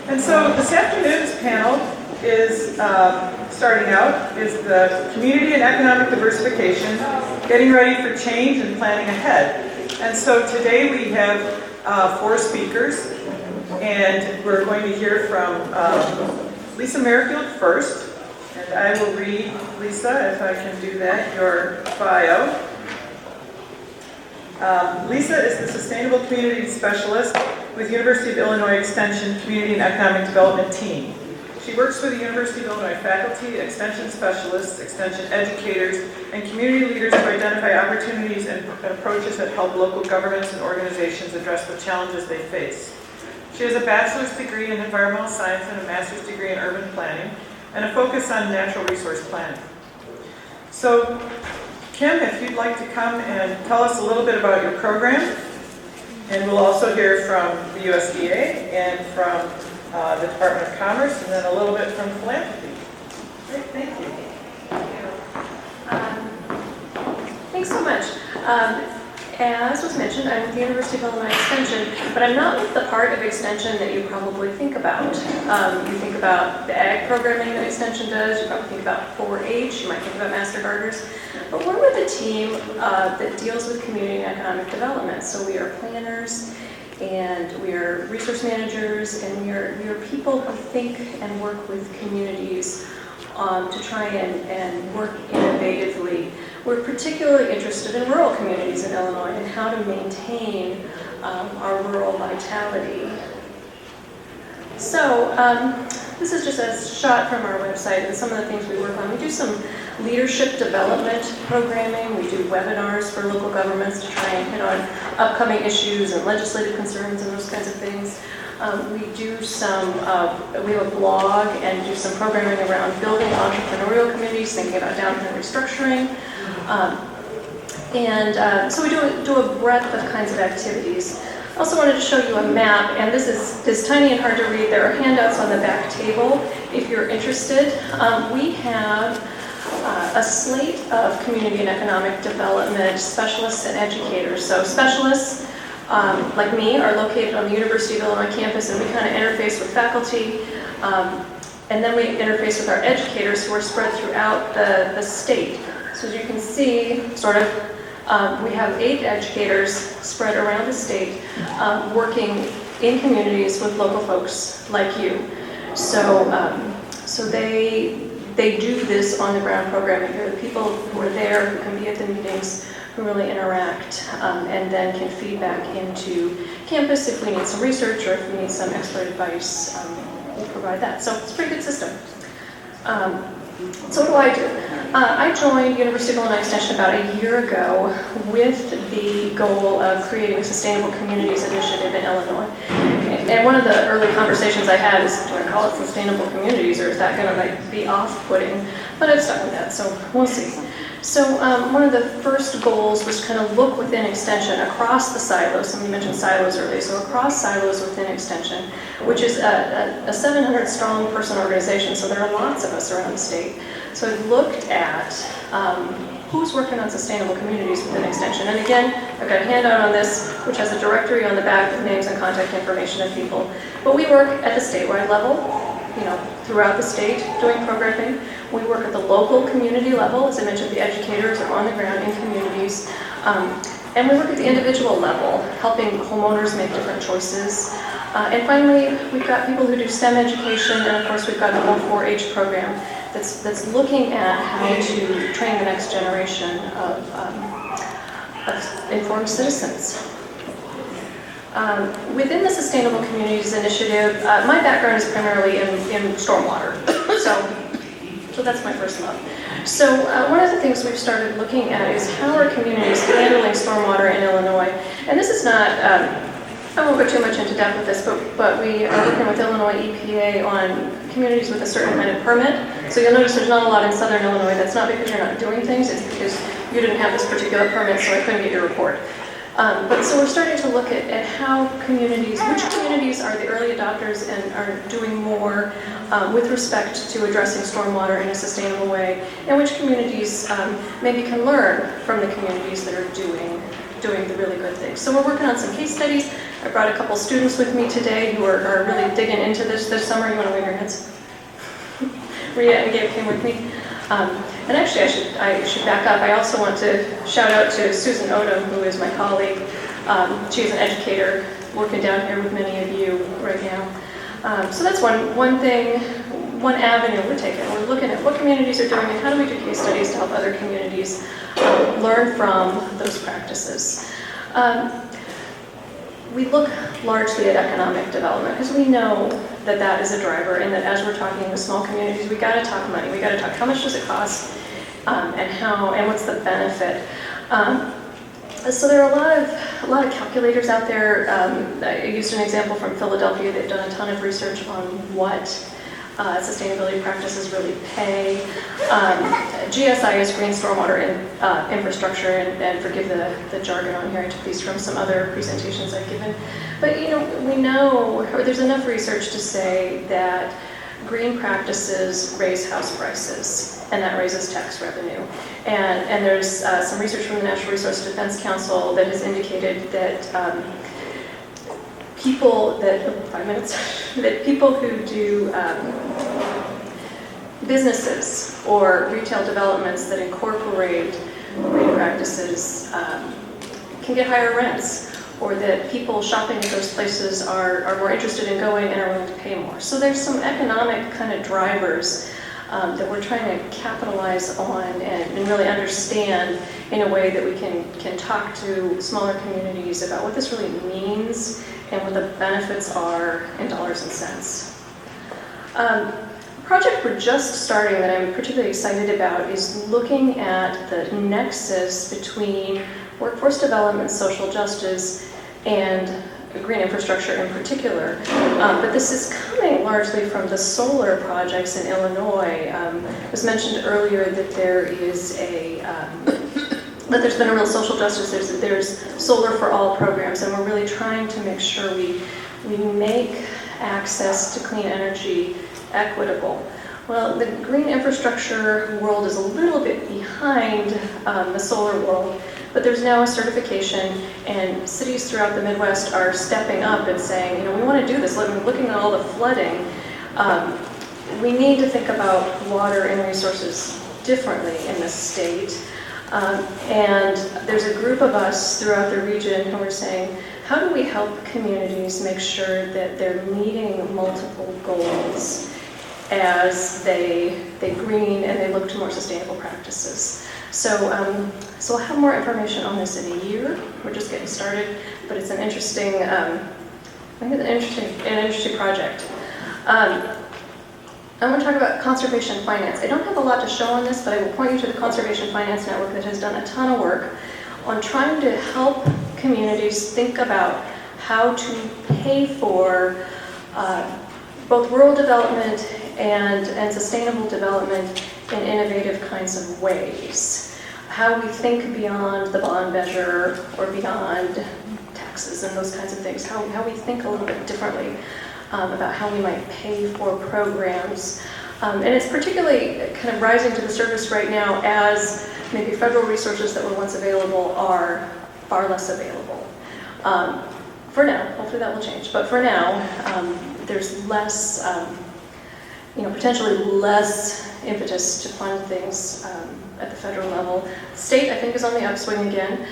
And so this afternoon's panel is, starting out, is the Community and Economic Diversification, Getting Ready for Change and Planning Ahead. And so today we have 4 speakers, and we're going to hear from Lisa Merrifield first. And I will read, Lisa, if I can do that, your bio. Lisa is the Sustainable Community Specialist with University of Illinois Extension Community and Economic Development Team. She works with the University of Illinois faculty, extension specialists, extension educators, and community leaders to identify opportunities and approaches that help local governments and organizations address the challenges they face. She has a bachelor's degree in environmental science and a master's degree in urban planning, and a focus on natural resource planning. So, Kim, if you'd like to come and tell us a little bit about your program, and we'll also hear from the USDA and from the Department of Commerce, and then a little bit from philanthropy. Great, thank you. Thanks so much. As was mentioned, I'm with the University of Illinois Extension, but I'm not with the part of Extension that you probably think about. You think about the ag programming that Extension does, you probably think about 4-H, you might think about Master Gardeners, but we're with a team that deals with community and economic development. So we are planners, and we are resource managers, and we are people who think and work with communities to try and work innovatively. We're particularly interested in rural communities in Illinois and how to maintain our rural vitality. So this is just a shot from our website and some of the things we work on. We do some leadership development programming. We do webinars for local governments to try and hit on upcoming issues and legislative concerns and those kinds of things. We do some, we have a blog and do some programming around building entrepreneurial communities, thinking about downtown restructuring. So we do a breadth of kinds of activities. I also wanted to show you a map, and this is tiny and hard to read. There are handouts on the back table if you're interested. We have a slate of community and economic development specialists and educators. So specialists, like me, are located on the University of Illinois campus, and we kind of interface with faculty, and then we interface with our educators who are spread throughout the state. So as you can see, we have 8 educators spread around the state, working in communities with local folks like you. So they do this on-the-ground programming. They're the people who are there, who can be at the meetings, who really interact, and then can feed back into campus if we need some research or if we need some expert advice. We'll provide that. So it's a pretty good system. So what do I do? I joined University of Illinois Extension about a year ago with the goal of creating a Sustainable Communities Initiative in Illinois. And one of the early conversations I had is, do I call it Sustainable Communities, or is that going to be off-putting? But I've stuck with that, so we'll see. So one of the first goals was to kind of look within Extension across the silos. Somebody mentioned silos earlier, so across silos within Extension, which is a 700-strong person organization, so there are lots of us around the state. So I looked at who's working on sustainable communities within Extension. And again, I've got a handout on this, which has a directory on the back with names and contact information of people. But we work at the statewide level, throughout the state doing programming. We work at the local community level. As I mentioned, the educators are on the ground in communities. And we work at the individual level, helping homeowners make different choices. And finally, we've got people who do STEM education, and of course we've got the whole 4-H program that's looking at how to train the next generation of informed citizens. Within the Sustainable Communities Initiative, my background is primarily in stormwater, so that's my first love. So one of the things we've started looking at is how are communities handling stormwater in Illinois. And this is not, I won't go too much into depth with this, but we are working with Illinois EPA on communities with a certain kind of permit. So you'll notice there's not a lot in southern Illinois. That's not because you're not doing things, it's because you didn't have this particular permit, so I couldn't get your report. But so we're starting to look at how which communities are the early adopters and are doing more with respect to addressing stormwater in a sustainable way, and which communities maybe can learn from the communities that are doing the really good things. So we're working on some case studies. I I brought a couple students with me today who are really digging into this summer. You want to wave your hands? Rita and Gabe came with me. And actually, I should back up. I also want to shout out to Susan Odom, who is my colleague. She is an educator working down here with many of you right now. So that's one thing, one avenue we're taking. We're looking at what communities are doing and how do we do case studies to help other communities learn from those practices. We look largely at economic development because we know that that is a driver, and that as we're talking with small communities, we got to talk money. We got to talk how much does it cost, and what's the benefit. So there are a lot of calculators out there. I used an example from Philadelphia. They've done a ton of research on what sustainability practices really pay. GSI is green stormwater infrastructure, and forgive the jargon on here. I took these from some other presentations I've given. But we know, or there's enough research to say that green practices raise house prices, and that raises tax revenue. And there's some research from the Natural Resource Defense Council that has indicated that that people who do businesses or retail developments that incorporate green practices can get higher rents, or that people shopping at those places are more interested in going and are willing to pay more. So there's some economic kind of drivers that we're trying to capitalize on and really understand in a way that we can talk to smaller communities about what this really means and what the benefits are in dollars and cents. A project we're just starting that I'm particularly excited about is looking at the nexus between workforce development, social justice, and green infrastructure in particular. But this is coming largely from the solar projects in Illinois. It was mentioned earlier that there's been a real social justice. There's Solar for All programs, and we're really trying to make sure we make access to clean energy equitable. Well, the green infrastructure world is a little bit behind the solar world, but there's now a certification, and cities throughout the Midwest are stepping up and saying, we want to do this. Looking at all the flooding, we need to think about water and resources differently in this state. And there's a group of us throughout the region who are saying, how do we help communities make sure that they're meeting multiple goals as they green and they look to more sustainable practices? So we'll have more information on this in a year. We're just getting started, but it's an interesting, I think it's an interesting project. I want to talk about conservation finance. I don't have a lot to show on this, but I will point you to the Conservation Finance Network that has done a ton of work on trying to help communities think about how to pay for both rural development and sustainable development in innovative kinds of ways. How we think beyond the bond measure or beyond taxes and those kinds of things. How we think a little bit differently about how we might pay for programs. And it's particularly kind of rising to the surface right now as maybe federal resources that were once available are far less available. For now, hopefully that will change, but for now, there's less, potentially less impetus to fund things at the federal level. The state, I think, is on the upswing again,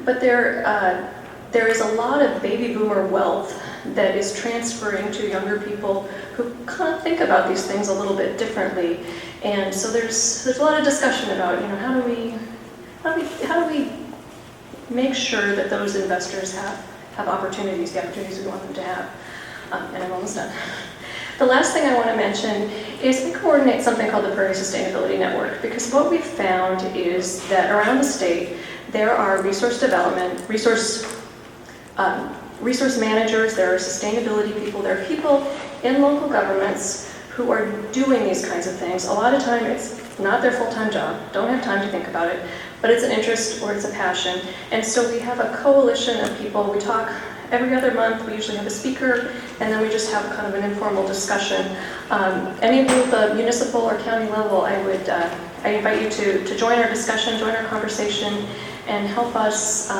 but there is a lot of baby boomer wealth that is transferring to younger people who kind of think about these things a little bit differently, and so there's a lot of discussion about how do we make sure that those investors have opportunities, the opportunities we want them to have. And I'm almost done. The last thing I want to mention is we coordinate something called the Prairie Sustainability Network, because what we've found is that around the state there are resource development, resource managers, there are sustainability people, there are people in local governments who are doing these kinds of things. A lot of time it's not their full-time job, don't have time to think about it, but it's an interest or it's a passion. And so we have a coalition of people. We talk every other month. We usually have a speaker, and then we just have kind of an informal discussion. Any of you at the municipal or county level, I invite you to join our discussion, join our conversation, and help us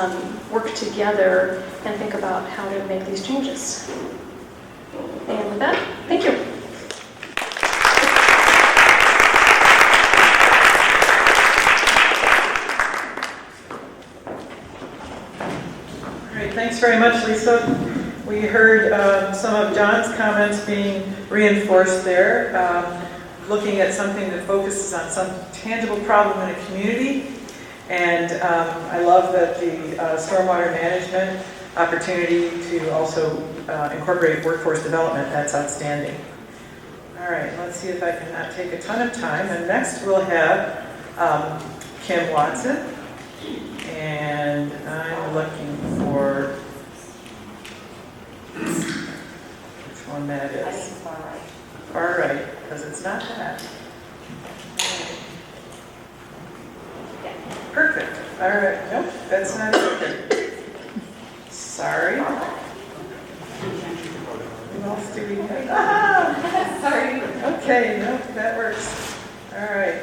work together and think about how to make these changes. And with that, thank you. Thanks very much, Lisa. We heard some of John's comments being reinforced there, looking at something that focuses on some tangible problem in a community. And I love that the stormwater management opportunity to also incorporate workforce development. That's outstanding. All right, let's see if I can not take a ton of time. And next we'll have Kim Watson. And I'm looking for which one that is. I think it's far right. Far right, because it's not that. Perfect. All right. Nope, that's not it. Sorry. Who else do we have? Ah! Sorry. Okay, nope, that works. All right.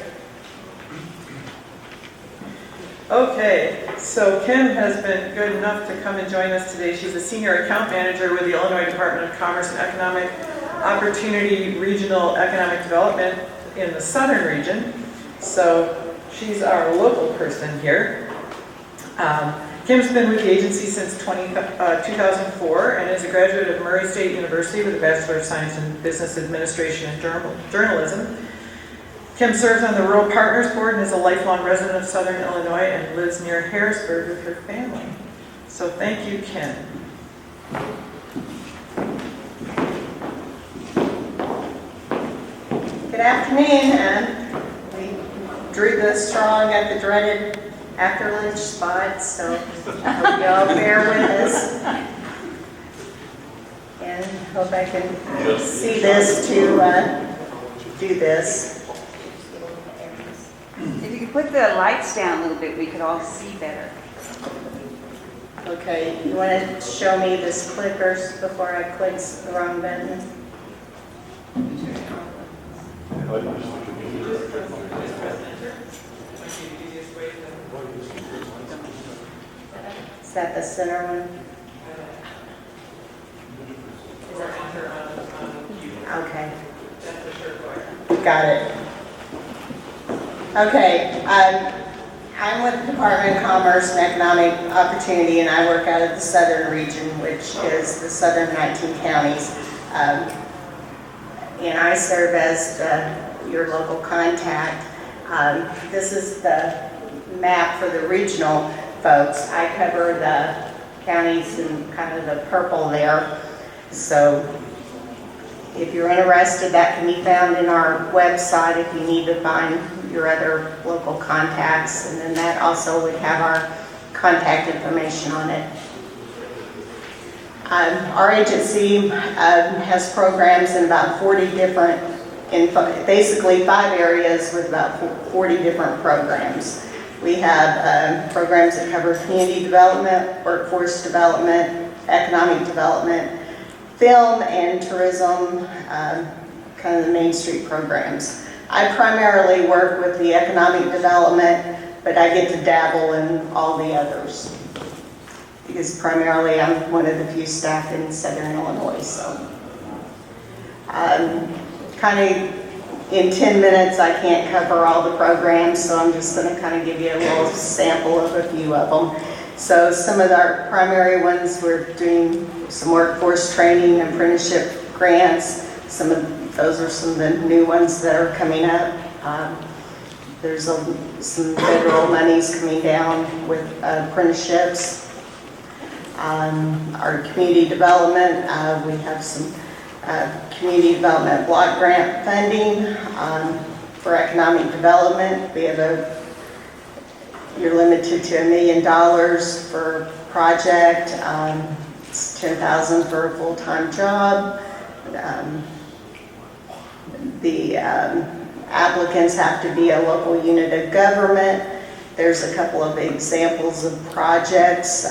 Okay, so Kim has been good enough to come and join us today. She's a senior account manager with the Illinois Department of Commerce and Economic Opportunity Regional Economic Development in the Southern region. So she's our local person here. Kim's been with the agency since 2004 and is a graduate of Murray State University with a Bachelor of Science in Business Administration and Journalism. Kim serves on the Rural Partners Board and is a lifelong resident of Southern Illinois and lives near Harrisburg with her family. So thank you, Kim. Good afternoon. We drew this strong at the dreaded after lunch spot, so I hope you all bear with us. And hope I can see this to do this. If you could put the lights down a little bit, we could all see better. Okay, you want to show me this clickers before I click the wrong button? Is that the center one? Okay. Got it. Okay. I'm with the Department of Commerce and Economic Opportunity, and I work out of the Southern region, which is the southern 19 counties. And I serve as your local contact. This is the map for the regional folks. I cover the counties in kind of the purple there. So if you're interested, that can be found in our website if you need to find your other local contacts. And then that also would have our contact information on it. Our agency has programs in about 40 different, basically 5 areas with about 40 different programs. We have programs that cover community development, workforce development, economic development, film and tourism, kind of the Main Street programs. I primarily work with the economic development, but I get to dabble in all the others, because primarily I'm one of the few staff in Southern Illinois. So kind of in 10 minutes I can't cover all the programs, so I'm just going to kind of give you a little sample of a few of them. So some of our primary ones, we're doing some workforce training, apprenticeship grants. Those are some of the new ones that are coming up. There's some federal monies coming down with apprenticeships. Our community development, we have some community development block grant funding for economic development. We have you're limited to $1 million for a project. It's $10,000 for a full-time job. The applicants have to be a local unit of government. There's a couple of examples of projects.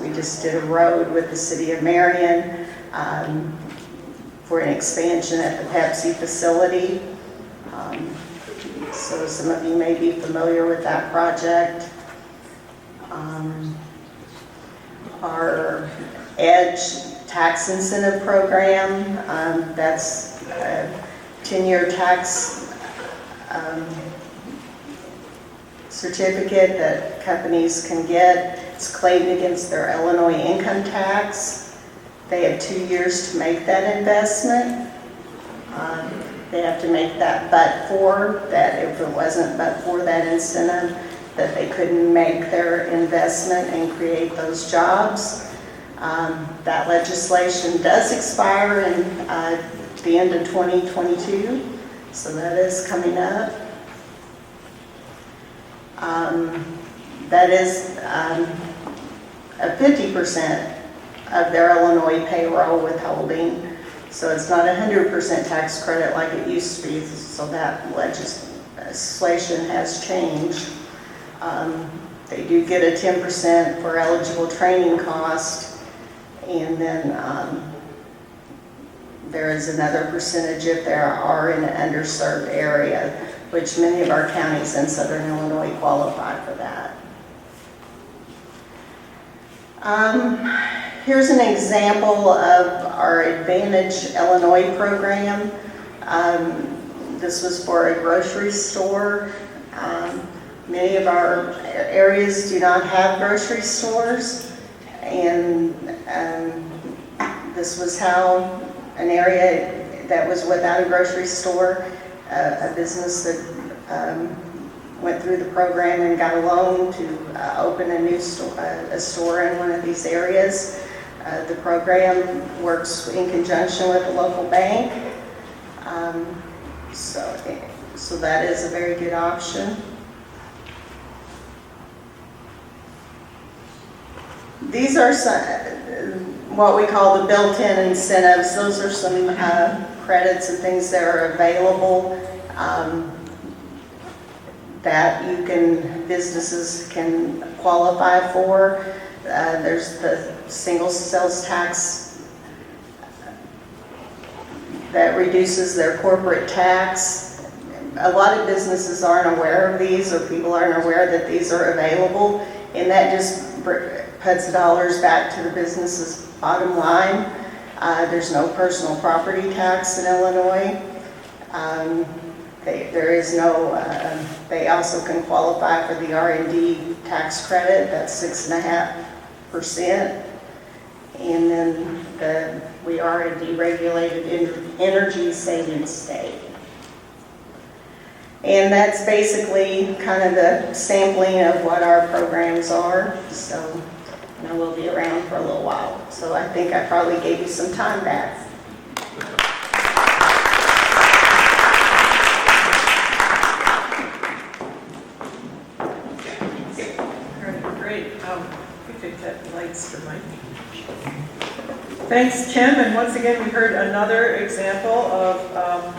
We just did a road with the city of Marion for an expansion at the Pepsi facility. So some of you may be familiar with that project. Our EDGE tax incentive program, that's a 10-year tax certificate that companies can get. It's claimed against their Illinois income tax. They have 2 years to make that investment. They have to make that that if it wasn't but for that incentive, that they couldn't make their investment and create those jobs. That legislation does expire in the end of 2022, so that is coming up. That is a 50% of their Illinois payroll withholding. So it's not 100% tax credit like it used to be, so that legislation has changed. They do get a 10% for eligible training cost, and then there is another percentage if they are in an underserved area, which many of our counties in Southern Illinois qualify for that. Here's an example of our Advantage Illinois program. This was for a grocery store. Many of our areas do not have grocery stores, and this was how an area that was without a grocery store, a business that went through the program and got a loan to open a new store, a store in one of these areas. The program works in conjunction with a local bank, so that is a very good option. These are some, what we call the built-in incentives. Those are some credits and things that are available that businesses can qualify for. There's the single sales tax that reduces their corporate tax. A lot of businesses aren't aware of these, or people aren't aware that these are available, and that just puts dollars back to the business's bottom line. There's no personal property tax in Illinois. There is no, they also can qualify for the R&D tax credit, that's 6.5%. And then we are a deregulated energy savings state. And that's basically kind of the sampling of what our programs are. So, we'll be around for a little while. So I think I probably gave you some time back. Thanks, Kim, and once again we heard another example of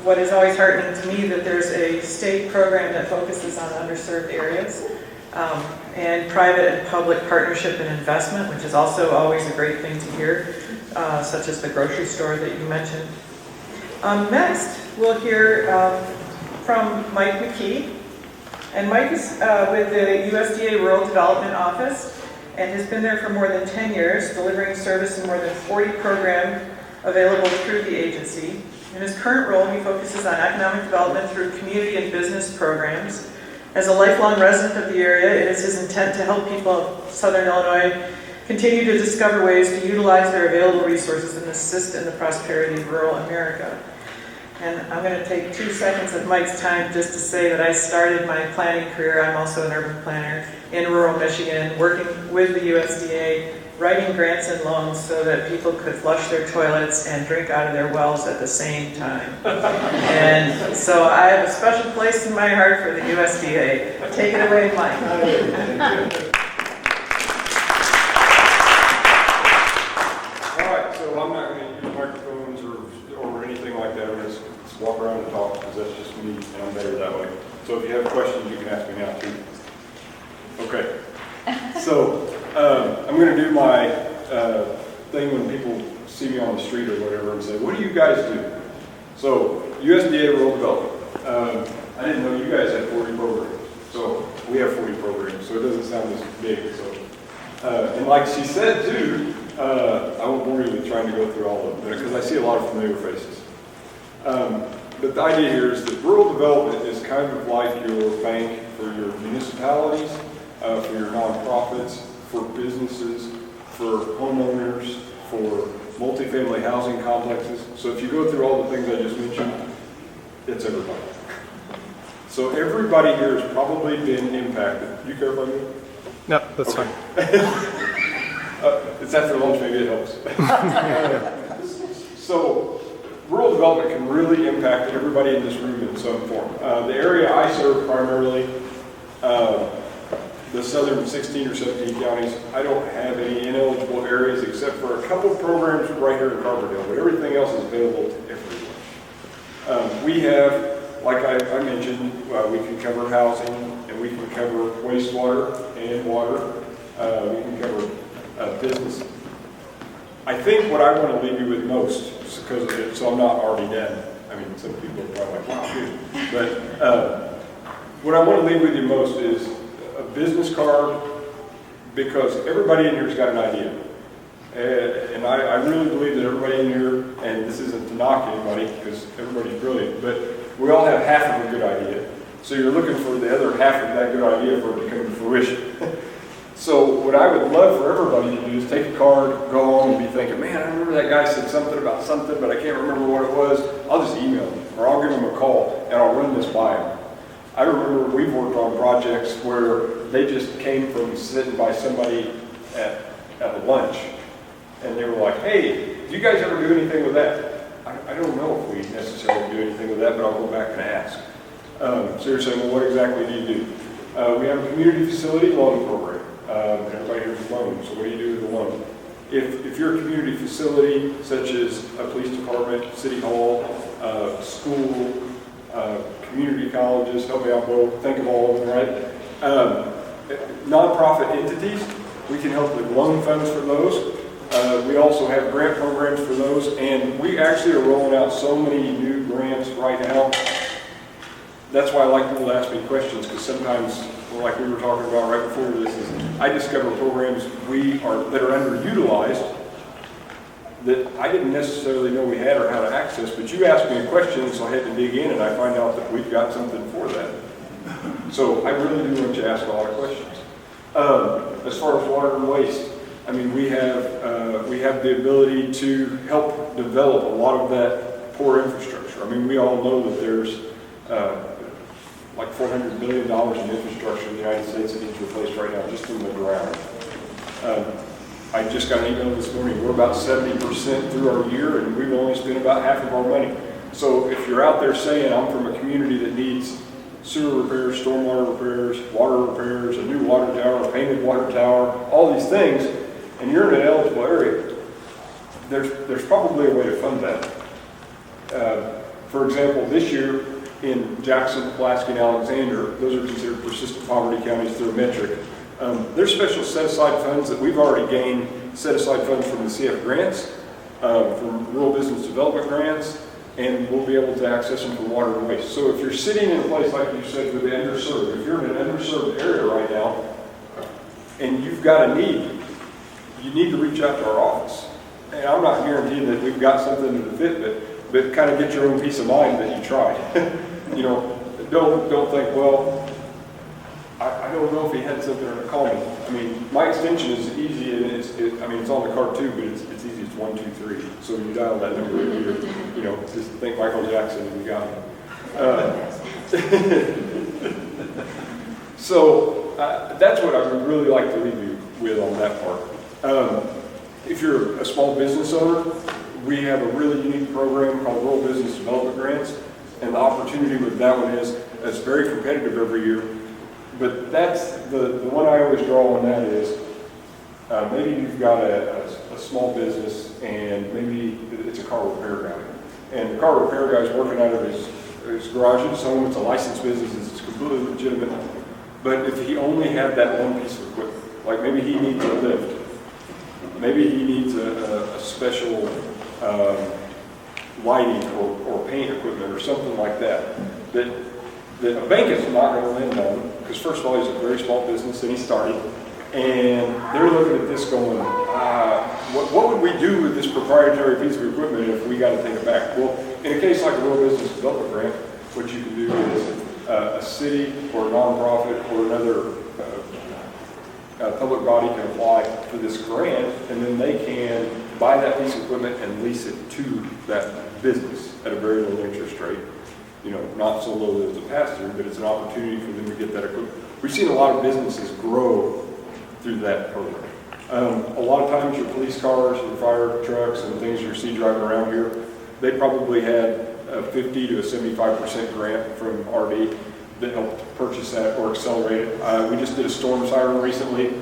what is always heartening to me, that there's a state program that focuses on underserved areas, and private and public partnership and investment, which is also always a great thing to hear, such as the grocery store that you mentioned. Next, we'll hear from Mike McKee, and Mike is with the USDA Rural Development Office, and has been there for more than 10 years, delivering service in more than 40 programs available through the agency. In his current role, he focuses on economic development through community and business programs. As a lifelong resident of the area, it is his intent to help people of Southern Illinois continue to discover ways to utilize their available resources and assist in the prosperity of rural America. And I'm going to take 2 seconds of Mike's time just to say that I started my planning career, I'm also an urban planner, in rural Michigan, working with the USDA, writing grants and loans so that people could flush their toilets and drink out of their wells at the same time. And so I have a special place in my heart for the USDA. Take it away, Mike. All right, so I'm not going to use microphones or anything like that. I'm going to just walk around and talk because that's just me, and I'm better that way. So if you have questions, you can ask me now too. Okay. So I'm going to do my thing when people see me on the street or whatever and say, what do you guys do? So USDA Rural Development. I didn't know you guys had 40 programs. So we have 40 programs, so it doesn't sound as big. So, and like she said too, I won't bore you with trying to go through all of them, because I see a lot of familiar faces. But the idea here is that rural development is kind of like your bank for your municipalities, for your nonprofits, for businesses, for homeowners, for multifamily housing complexes. So if you go through all the things I just mentioned, it's everybody. So everybody here has probably been impacted. You care about me? No, that's fine. It's after lunch, maybe it helps. So rural development can really impact everybody in this room in some form. The area I serve primarily, the southern 16 or 17 counties, I don't have any ineligible areas except for a couple of programs right here in Carbondale, but everything else is available to everyone. We have, like I mentioned, we can cover housing, and we can cover wastewater and water. We can cover business. I think what I want to leave you with most, because so I'm not already dead. I mean, some people are probably like, wow, good. But what I want to leave with you most is a business card, because everybody in here has got an idea. And I really believe that everybody in here, and this isn't to knock anybody, because everybody's brilliant, but we all have half of a good idea. So you're looking for the other half of that good idea for it to come to fruition. So what I would love for everybody to do is take a card, go home and be thinking, man, I remember that guy said something about something, but I can't remember what it was. I'll just email him, or I'll give him a call, and I'll run this by him. I remember we've worked on projects where they just came from sitting by somebody at lunch, and they were like, hey, do you guys ever do anything with that? I don't know if we necessarily do anything with that, but I'll go back and ask. So you're saying, well, what exactly do you do? We have a community facility loan program. Everybody here's a loan, so what do you do with the loan? If you're a community facility, such as a police department, city hall, school, community colleges, help me out, Bo, think of all of them, right? Nonprofit entities, we can help with loan funds for those. We also have grant programs for those, and we actually are rolling out so many new grants right now. That's why I like people to ask me questions, because sometimes, like we were talking about right before this, is I discover programs that are underutilized that I didn't necessarily know we had or how to access, but you asked me a question, so I had to dig in, and I find out that we've got something for that. So I really do want you to ask a lot of questions. As far as water and waste, I mean, we have the ability to help develop a lot of that poor infrastructure. I mean, we all know that there's like $400 billion in infrastructure in the United States that needs replaced right now, just in the ground. I just got an email this morning, we're about 70% through our year, and we've only spent about half of our money. So if you're out there saying, I'm from a community that needs sewer repairs, stormwater repairs, water repairs, a new water tower, a painted water tower, all these things, and you're in an eligible area, there's probably a way to fund that. For example, this year in Jackson, Pulaski, and Alexander, those are considered persistent poverty counties through a metric. There's special set-aside funds that we've already gained, set-aside funds from the CF grants, from rural business development grants, and we'll be able to access them for water and waste. So if you're sitting in a place, like you said, with the underserved, if you're in an underserved area right now, and you've got a need, you need to reach out to our office. And I'm not guaranteeing that we've got something to fit, but kind of get your own peace of mind that you tried. You know, don't think, well, I don't know if he had something or call me. I mean, my extension is easy, and it's on the card too, but it's easy. It's 123. So you dial that number, you know, just think Michael Jackson and you got him. So that's what I would really like to leave you with on that part. If you're a small business owner, we have a really unique program called Rural Business Development Grants, and the opportunity with that one is it's very competitive every year. But that's the one I always draw on that is maybe you've got a small business and maybe it's a car repair guy. And the car repair guy is working out of his garage at home. It's a licensed business. It's completely legitimate. But if he only had that one piece of equipment, like maybe he needs a lift, maybe he needs a special lighting or paint equipment or something like that that a bank is not going to lend on, because first of all, he's a very small business and he started, and they're looking at this going, what would we do with this proprietary piece of equipment if we got to take it back? Well, in a case like a rural business development grant, what you can do is a city or a nonprofit or another public body can apply for this grant, and then they can buy that piece of equipment and lease it to that business at a very low interest rate. You know, not so low that it's a pass-through, but it's an opportunity for them to get that equipment. We've seen a lot of businesses grow through that program. A lot of times your police cars, your fire trucks, and things you see driving around here, they probably had a 50 to a 75% grant from RD that helped purchase that or accelerate it. We just did a storm siren recently.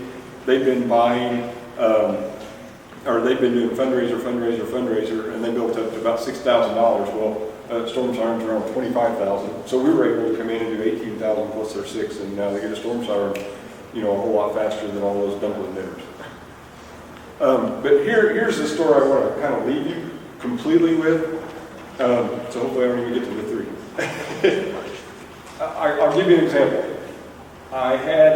They've been buying, or they've been doing fundraiser, and they built up to about $6,000. Well, storm sirens are around $25,000. So we were able to come in and do $18,000 plus their $6,000, and now they get a storm siren, you know, a whole lot faster than all those dumpling dinners. But here's the story I want to kind of leave you completely with. So hopefully I don't even get to the 3. I'll give you an example. I had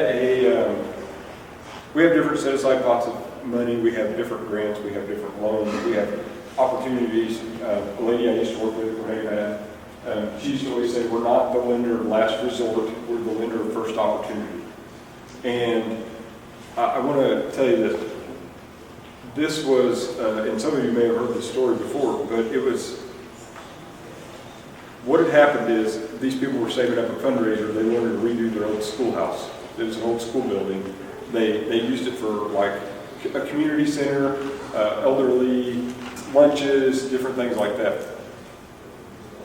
we have different set-aside pots of money. We have different grants. We have different loans. We have opportunities. A lady I used to work with, Renee, she used to always say, we're not the lender of last resort. We're the lender of first opportunity. And I want to tell you that this was, and some of you may have heard this story before, but it was, what had happened is these people were saving up a fundraiser. They wanted to redo their old schoolhouse. It was an old school building. They used it for like a community center, elderly lunches, different things like that.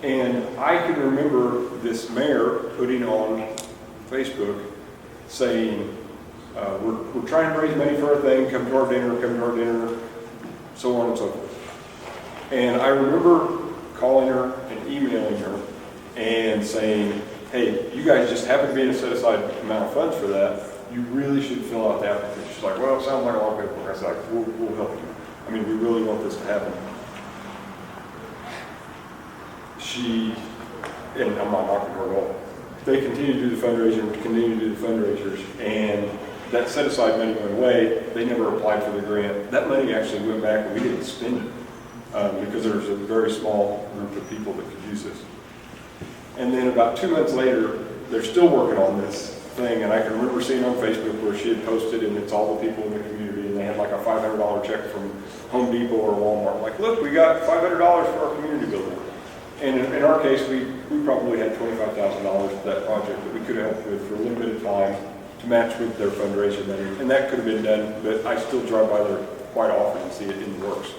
And I can remember this mayor putting on Facebook saying, we're trying to raise money for our thing, come to our dinner, so on and so forth. And I remember calling her and emailing her and saying, hey, you guys just happen to be in a set-aside amount of funds for that. You really should fill out the application. She's like, well, it sounds like a lot of paperwork. I said, like, we'll help you. I mean, we really want this to happen. And I'm not knocking her at all. They continue to do the fundraisers, and that set-aside money went away. They never applied for the grant. That money actually went back, and we didn't spend it because there was a very small group of people that could use this. And then about 2 months later, they're still working on this thing, and I can remember seeing on Facebook where she had posted, and it's all the people in the community, and they had like a $500 check from Home Depot or Walmart. Like, look, we got $500 for our community building. And in our case, we probably had $25,000 for that project that we could have helped with for a little bit of time to match with their fundraising money. And that could have been done, but I still drive by there quite often and see it in the works.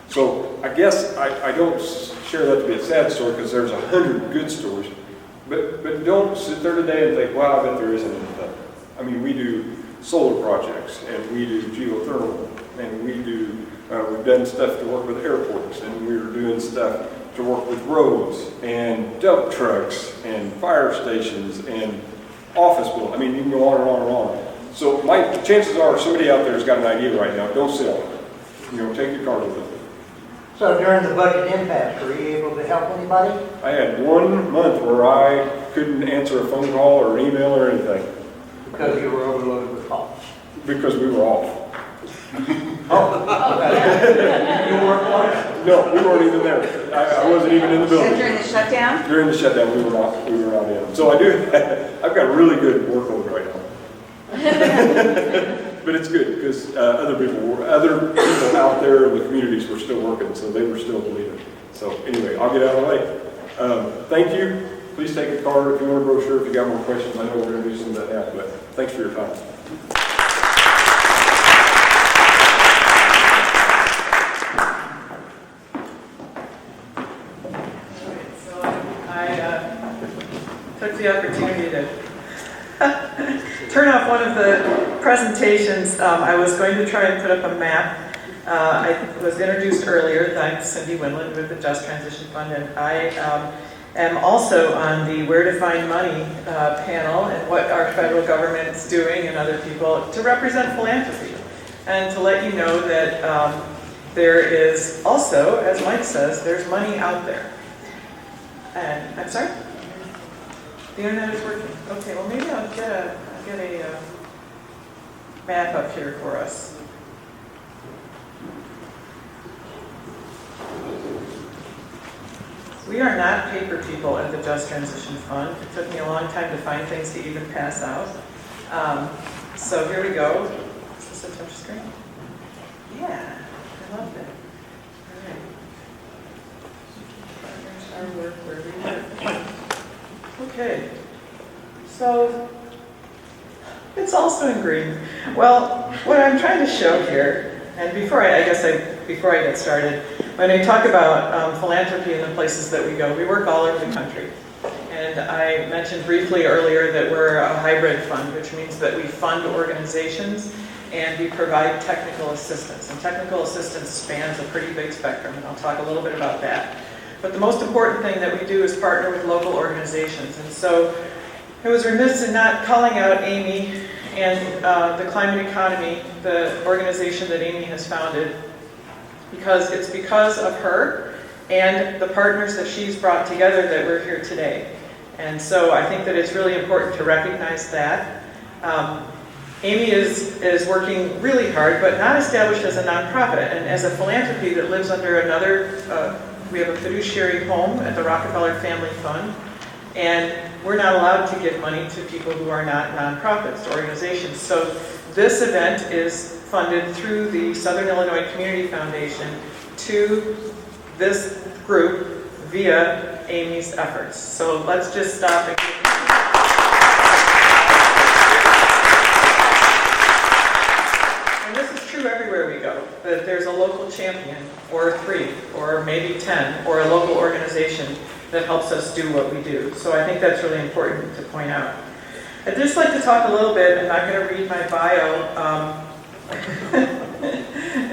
So I guess I don't share that to be a sad story because there's 100 good stories. But don't sit there today and think, wow, I bet there isn't anything. I mean, we do solar projects, and we do geothermal, and we've done stuff to work with airports, and we're doing stuff to work with roads, and dump trucks, and fire stations, and office buildings. I mean, you can go on and on and on. So my chances are somebody out there has got an idea right now. Don't sit on it. You know, take your card with it. So during the budget impasse, were you able to help anybody? I had 1 month where I couldn't answer a phone call or an email or anything. Because you were overloaded with calls. Because we were off. Oh, okay. You weren't one? No, we weren't even there. I wasn't even in the building. So during the shutdown? During the shutdown, we were not in. So I've got a really good workload right now. But it's good because other people out there in the communities were still working, so they were still believing. So anyway, I'll get out of the way. Thank you. Please take a card if you want a brochure. If you got more questions, I know we're going to do some of that now, but thanks for your time. Took the opportunity to turn off one of the presentations. I was going to try and put up a map. I was introduced earlier. I'm Cindy Winland with the Just Transition Fund, and I am also on the Where to Find Money panel and what our federal government is doing and other people to represent philanthropy and to let you know that there is also, as Mike says, there's money out there. And I'm sorry? The internet is working. Okay, well maybe I'll get a map up here for us. We are not paper people at the Just Transition Fund. It took me a long time to find things to even pass out. So here we go. Is this a touch screen? Yeah, I love that. All right. Our work where we work. Okay, so it's also in green. Well, what I'm trying to show here, and before I get started, when I talk about philanthropy and the places that we go, we work all over the country. And I mentioned briefly earlier that we're a hybrid fund, which means that we fund organizations and we provide technical assistance. And technical assistance spans a pretty big spectrum, and I'll talk a little bit about that. But the most important thing that we do is partner with local organizations. And so I was remiss in not calling out Amy and the Climate Economy, the organization that Amy has founded, because it's because of her and the partners that she's brought together that we're here today. And so I think that it's really important to recognize that. Amy is working really hard, but not established as a nonprofit and as a philanthropy that lives under another, we have a fiduciary home at the Rockefeller Family Fund, and we're not allowed to give money to people who are not nonprofits, organizations. So this event is funded through the Southern Illinois Community Foundation to this group via Amy's efforts. So let's just stop and this is true everywhere we go, that there's a local champion, or 3, or maybe 10, or a local organization that helps us do what we do. So I think that's really important to point out. I'd just like to talk a little bit. I'm not going to read my bio.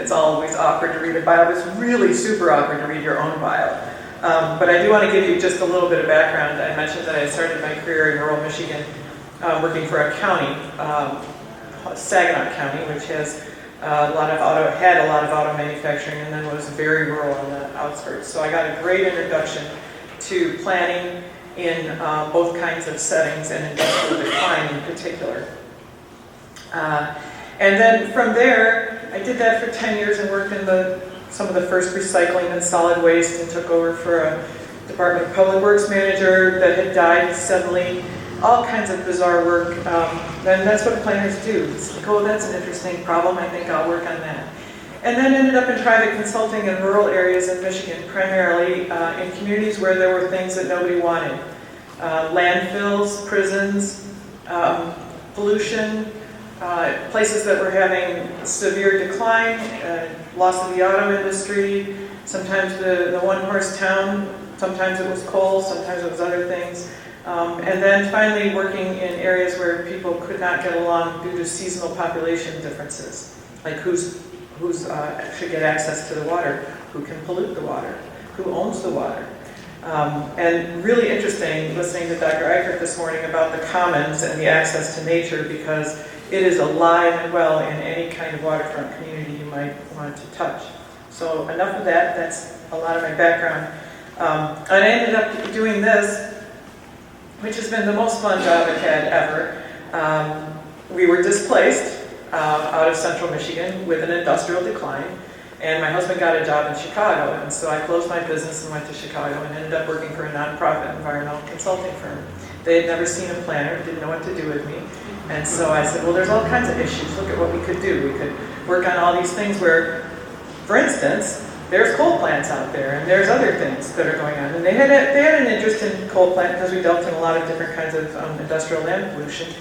It's always awkward to read a bio. It's really super awkward to read your own bio. But I do want to give you just a little bit of background. I mentioned that I started my career in rural Michigan working for a county, Saginaw County, which has had a lot of auto manufacturing, and then was very rural on the outskirts. So I got a great introduction to planning in both kinds of settings and industrial decline in particular. And then from there, I did that for 10 years and worked in some of the first recycling and solid waste, and took over for a Department of Public Works manager that had died suddenly. All kinds of bizarre work, and that's what planners do. It's like, oh, that's an interesting problem, I think I'll work on that. And then ended up in private consulting in rural areas in Michigan, primarily in communities where there were things that nobody wanted. Landfills, prisons, pollution, places that were having severe decline, loss of the auto industry, sometimes the one-horse town, sometimes it was coal, sometimes it was other things. And then finally working in areas where people could not get along due to seasonal population differences, like who should get access to the water, who can pollute the water, who owns the water. And really interesting listening to Dr. Eichert this morning about the commons and the access to nature, because it is alive and well in any kind of waterfront community you might want to touch. So enough of that, that's a lot of my background. And I ended up doing this, which has been the most fun job I've had ever. We were displaced out of central Michigan with an industrial decline, and my husband got a job in Chicago, and so I closed my business and went to Chicago and ended up working for a nonprofit environmental consulting firm. They had never seen a planner, didn't know what to do with me, and so I said, well, there's all kinds of issues. Look at what we could do. We could work on all these things where, for instance, there's coal plants out there, and there's other things that are going on. And they had an interest in coal plant because we dealt in a lot of different kinds of industrial land pollution.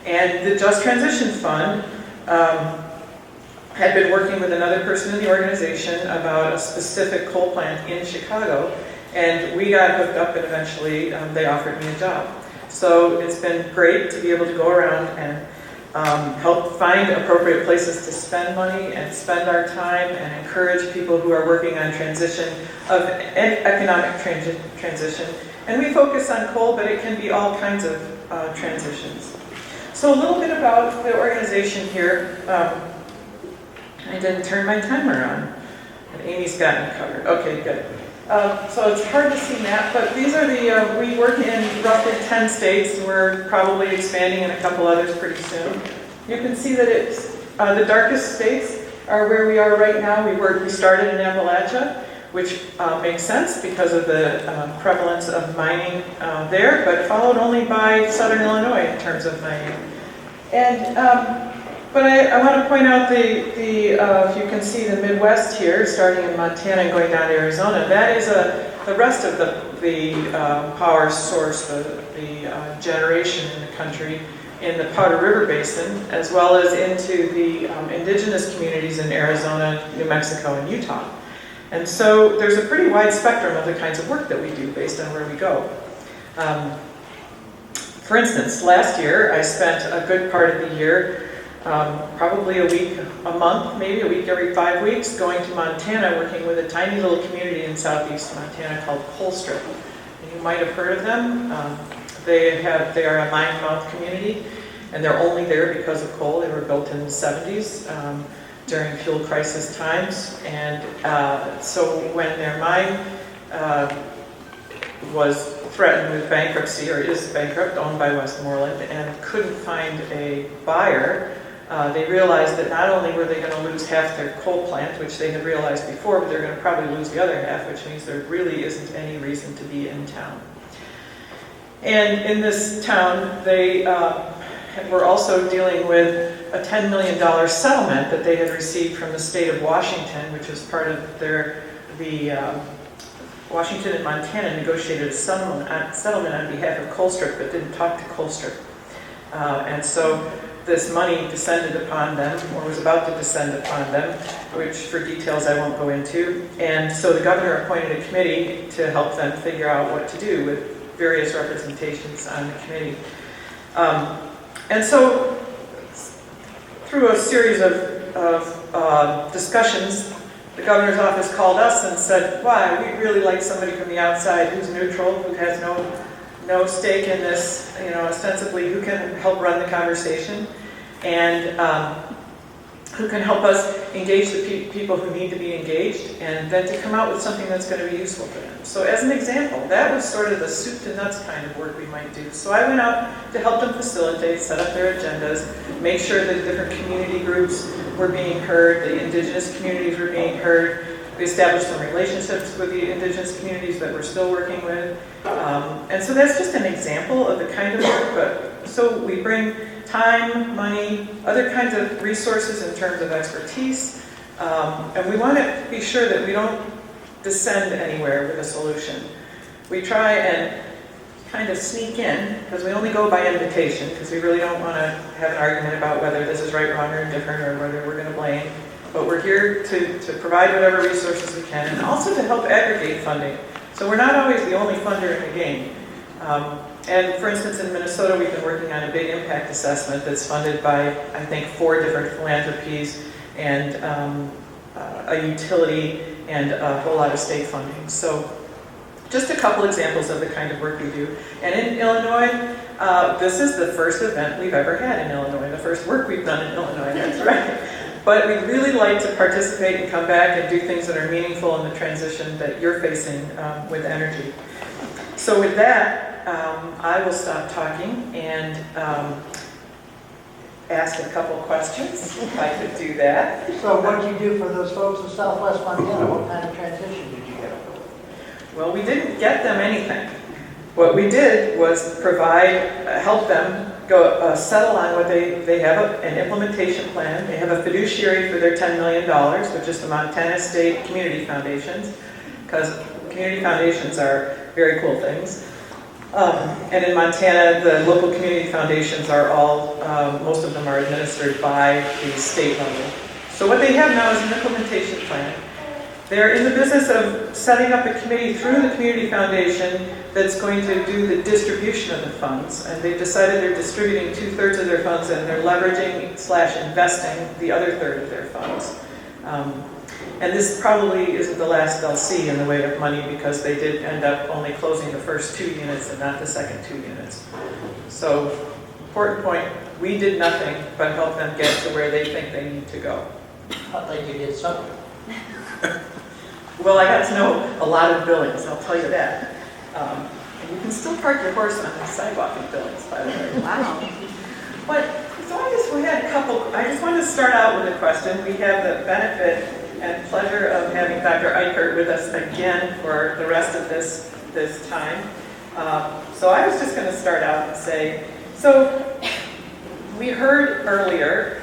And the Just Transition Fund had been working with another person in the organization about a specific coal plant in Chicago, and we got hooked up, and eventually they offered me a job. So it's been great to be able to go around and help find appropriate places to spend money and spend our time and encourage people who are working on transition of economic transition. And we focus on coal, but it can be all kinds of transitions. So a little bit about the organization here. I didn't turn my timer on, and Amy's got me covered. Okay, good. So it's hard to see that, but these are the, we work in roughly 10 states, and we're probably expanding in a couple others pretty soon. You can see that it's, the darkest states are where we are right now. We started in Appalachia, which makes sense because of the prevalence of mining there, but followed only by southern Illinois in terms of mining. And, but I want to point out if you can see the Midwest here, starting in Montana and going down to Arizona, that is the rest of the power source, the generation in the country in the Powder River Basin, as well as into the indigenous communities in Arizona, New Mexico, and Utah. And so there's a pretty wide spectrum of the kinds of work that we do based on where we go. For instance, last year I spent a good part of the year, probably a week, a month, maybe a week every 5 weeks, going to Montana, working with a tiny little community in southeast Montana called Colstrip. You might have heard of them. They are a mine mouth community, and they're only there because of coal. They were built in the 70s during fuel crisis times, and so when their mine was threatened with bankruptcy, or is bankrupt, owned by Westmoreland, and couldn't find a buyer, they realized that not only were they going to lose half their coal plant, which they had realized before, but they're going to probably lose the other half, which means there really isn't any reason to be in town. And in this town, they were also dealing with a $10 million settlement that they had received from the state of Washington, which was part of Washington and Montana negotiated a settlement on behalf of Colstrip, but didn't talk to Colstrip. And so this money descended upon them, or was about to descend upon them, which for details I won't go into. And so the governor appointed a committee to help them figure out what to do with various representations on the committee. And so through a series of discussions, the governor's office called us and said, "Why, we'd really like somebody from the outside who's neutral, who has no stake in this, ostensibly, who can help run the conversation, and who can help us engage the people who need to be engaged, and then to come out with something that's going to be useful for them." So as an example, that was sort of the soup to nuts kind of work we might do. So I went out to help them facilitate, set up their agendas, make sure that different community groups were being heard, the indigenous communities were being heard. We established some relationships with the indigenous communities that we're still working with. And so that's just an example of the kind of work, but so we bring time, money, other kinds of resources in terms of expertise, and we want to be sure that we don't descend anywhere with a solution. We try and kind of sneak in, because we only go by invitation, because we really don't want to have an argument about whether this is right, wrong, or indifferent, or whether we're going to blame. But we're here to provide whatever resources we can, and also to help aggregate funding. So we're not always the only funder in the game. And for instance, in Minnesota, we've been working on a big impact assessment that's funded by, I think, 4 different philanthropies and a utility and a whole lot of state funding. So just a couple examples of the kind of work we do. And in Illinois, this is the first event we've ever had in Illinois, the first work we've done in Illinois, that's right. But we'd really like to participate and come back and do things that are meaningful in the transition that you're facing with energy. So with that, I will stop talking and ask a couple questions, if I could do that. So what did you do for those folks in Southwest Montana? What kind of transition did you get? Well, we didn't get them anything. What we did was help them go settle on what they have an implementation plan. They have a fiduciary for their $10 million, which is the Montana State Community Foundations, because community foundations are very cool things. And in Montana, the local community foundations are all, most of them are administered by the state level. So what they have now is an implementation plan. They're in the business of setting up a committee through the community foundation that's going to do the distribution of the funds. And they've decided they're distributing 2/3 of their funds, and they're leveraging/investing the other third of their funds. And this probably isn't the last they'll see in the way of money, because they did end up only closing the first 2 units and not the second 2 units. So, important point, we did nothing but help them get to where they think they need to go. I think you did something. Well, I got to know a lot of Billings, I'll tell you that. And you can still park your horse on the sidewalk in Billings, by the way. Wow. But, so we had a couple, I just wanted to start out with a question. We have the benefit and pleasure of having Dr. Eichert with us again for the rest of this time. So I was just going to start out and say, so we heard earlier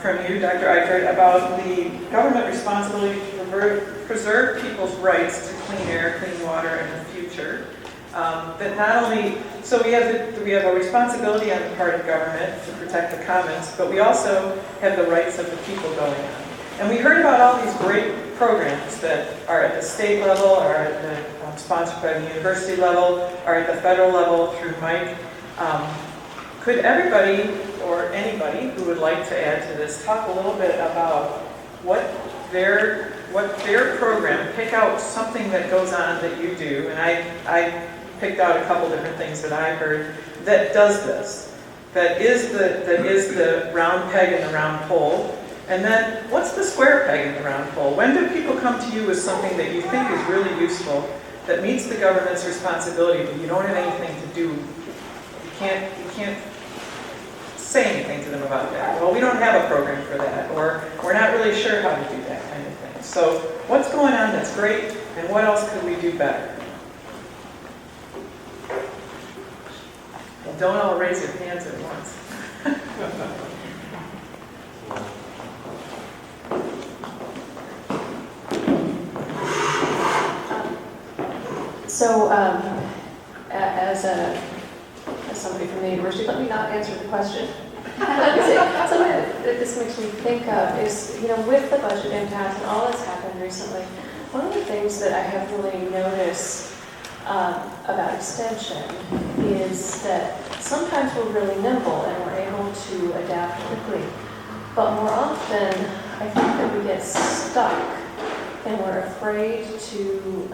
from you, Dr. Eichert, about the government responsibility to preserve people's rights to clean air, clean water in the future. That not only, so we have a responsibility on the part of government to protect the commons, but we also have the rights of the people going on. And we heard about all these great programs that are at the state level, are at the, sponsored by the university level, are at the federal level through Mike. Could everybody or anybody who would like to add to this talk a little bit about what their program, pick out something that goes on that you do, and I picked out a couple different things that I heard that does this, that is the round peg in the round hole. And then, what's the square peg in the round hole? When do people come to you with something that you think is really useful, that meets the government's responsibility, but you don't have anything to do? You can't say anything to them about that. Well, we don't have a program for that, or we're not really sure how to do that kind of thing. So, what's going on that's great, and what else could we do better? And don't all raise your hands at once. So, as somebody from the university, let me not answer the question. Something that this makes me think of is, with the budget impasse and all that's happened recently, one of the things that I have really noticed about extension is that sometimes we're really nimble and we're able to adapt quickly, but more often I think that we get stuck and we're afraid to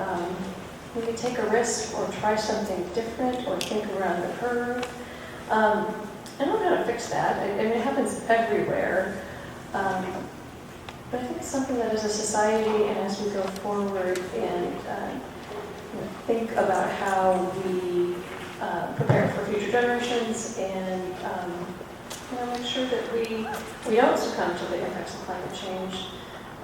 maybe take a risk or try something different or think around the curve. I don't know how to fix that. I mean, it happens everywhere. But I think it's something that as a society and as we go forward and think about how we prepare for future generations and make sure that we don't succumb to the impacts of climate change.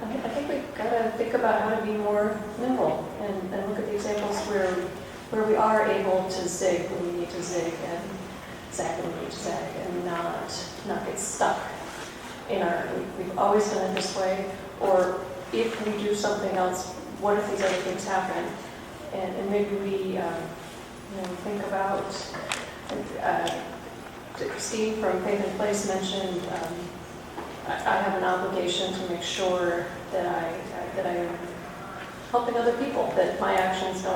I think we've got to think about how to be more nimble and look at the examples where we are able to zig when we need to zig and zag when we need to zag and not get stuck in we've always done it this way, or if we do something else, what if these other things happen? And maybe we think about, Christine from Faith and Place mentioned, I have an obligation to make sure that I am helping other people, that my actions not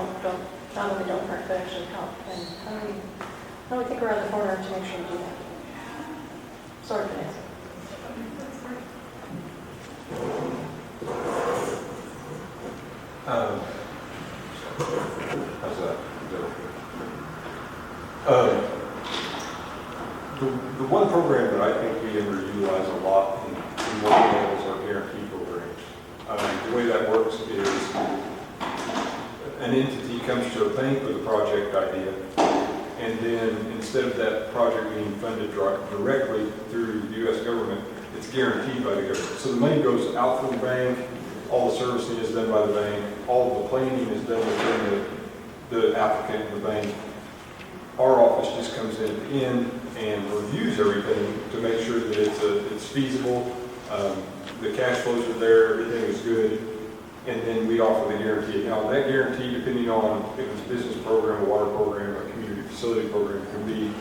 only don't hurt, but actually help. And how do we think around the corner to make sure we do that? Sorry for the answer. How's that? The one program that I think we underutilize a lot in working levels are guarantee programs. The way that works is an entity comes to a bank with a project idea, and then instead of that project being funded directly through the U.S. government, it's guaranteed by the government. So the money goes out from the bank, all the servicing is done by the bank, all of the planning is done within the applicant and the bank. Our office just comes in at the end and reviews everything to make sure that it's feasible, the cash flows are there, everything is good, and then we offer the guarantee. Now that guarantee, depending on if it's a business program, a water program, a community facility program, can be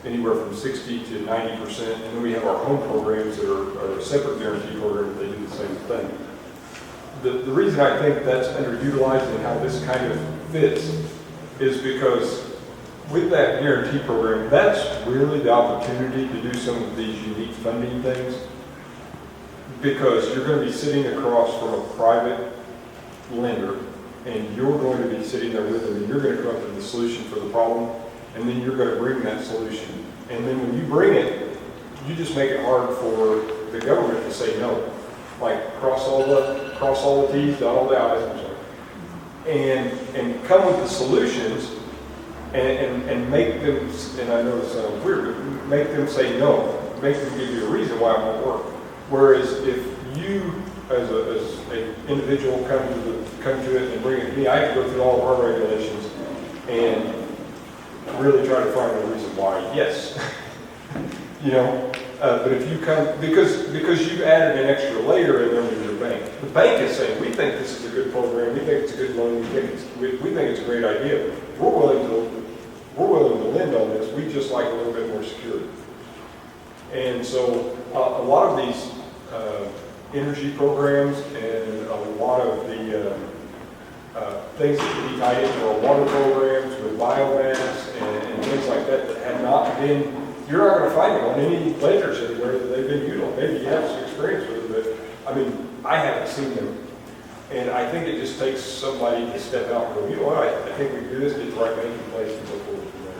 anywhere from 60 to 90%, and then we have our home programs that are a separate guarantee program that they do the same thing. The reason I think that's underutilized and how this kind of fits is because with that guarantee program, that's really the opportunity to do some of these unique funding things, because you're going to be sitting across from a private lender and you're going to be sitting there with them and you're going to come up with the solution for the problem, and then you're going to bring that solution. And then when you bring it, you just make it hard for the government to say no. Like cross all the cross all the Ts, dot all the Is, I'm sorry, and come with the solutions and make them, and I know this sounds weird, but make them say no, make them give you a reason why it won't work. Whereas if you, as a individual, come to it and bring it to me, I have to go through all of our regulations and really try to find a reason why, yes. You know, but if you come, because you've added an extra layer in there with your bank. The bank is saying, we think this is a good program, we think it's a good loan, we think it's a great idea. We're willing to lend on this, we just like a little bit more security. And so a lot of these energy programs and a lot of the things that can be tied into our water programs with biomass and things like that that have not been, you're not going to find them on any ledgers anywhere that they've been utilized. Maybe you have some experience with it, but I mean, I haven't seen them. And I think it just takes somebody to step out and go, you know what, I think we can do this, get the right bank in place and go forward from there.